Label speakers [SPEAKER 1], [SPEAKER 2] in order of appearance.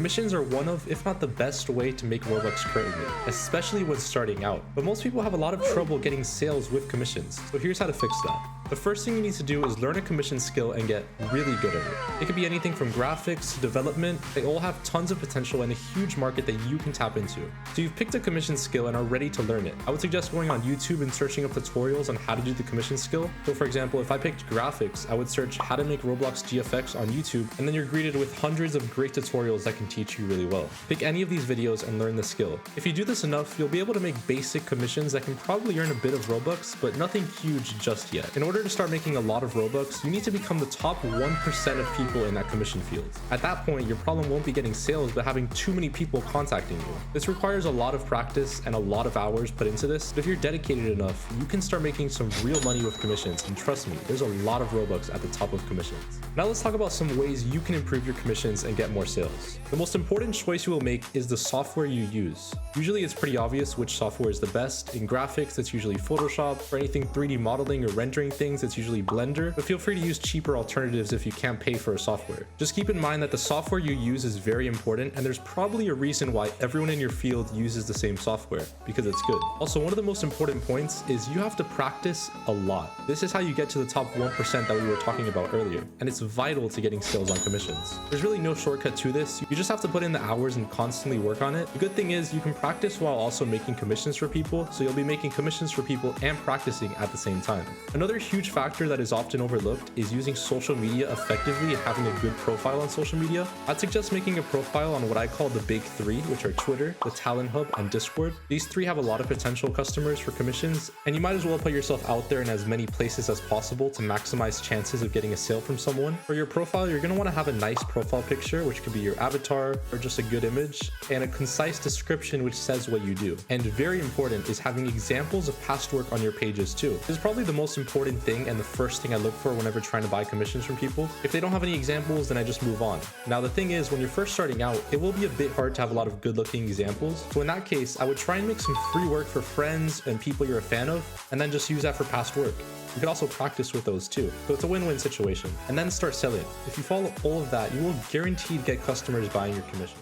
[SPEAKER 1] Commissions are one of, if not the best way to make Robux currently, especially when starting out. But most people have a lot of trouble getting sales with commissions. So here's how to fix that. The first thing you need to do is learn a commission skill and get really good at it. It could be anything from graphics to development. They all have tons of potential and a huge market that you can tap into. So you've picked a commission skill and are ready to learn it. I would suggest going on YouTube and searching up tutorials on how to do the commission skill. So for example, if I picked graphics, I would search how to make Roblox GFX on YouTube, and then you're greeted with hundreds of great tutorials that can teach you really well. Pick any of these videos and learn the skill. If you do this enough, you'll be able to make basic commissions that can probably earn a bit of Robux, but nothing huge just yet. In order to start making a lot of Robux, you need to become the top 1% of people in that commission field. At that point, your problem won't be getting sales, but having too many people contacting you. This requires a lot of practice and a lot of hours put into this, but if you're dedicated enough, you can start making some real money with commissions, and trust me, there's a lot of Robux at the top of commissions. Now let's talk about some ways you can improve your commissions and get more sales. The most important choice you will make is the software you use. Usually it's pretty obvious which software is the best. In graphics, it's usually Photoshop. For anything 3D modeling or rendering things, it's usually Blender, but feel free to use cheaper alternatives if you can't pay for a software. Just keep in mind that the software you use is very important, and there's probably a reason why everyone in your field uses the same software, because it's good. Also, one of the most important points is you have to practice a lot. This is how you get to the top 1% that we were talking about earlier, and it's vital to getting sales on commissions. There's really no shortcut to this. You just have to put in the hours and constantly work on it. The good thing is you can practice while also making commissions for people, so you'll be making commissions for people and practicing at the same time. Another huge factor that is often overlooked is using social media effectively and having a good profile on social media. I'd suggest making a profile on what I call the big three, which are Twitter, the Talent Hub, and Discord. These three have a lot of potential customers for commissions, and you might as well put yourself out there in as many places as possible to maximize chances of getting a sale from someone. For your profile, you're going to want to have a nice profile picture, which could be your avatar or just a good image, and a concise description which says what you do. And very important is having examples of past work on your pages too. This is probably the most important thing and the first thing I look for whenever trying to buy commissions from people. If they don't have any examples, then I just move on. Now the thing is, when you're first starting out, it will be a bit hard to have a lot of good looking examples. So in that case, I would try and make some free work for friends and people you're a fan of, and then just use that for past work. You could also practice with those too. So it's a win-win situation. And then start selling. If you follow all of that, you will guaranteed get customers buying your commission.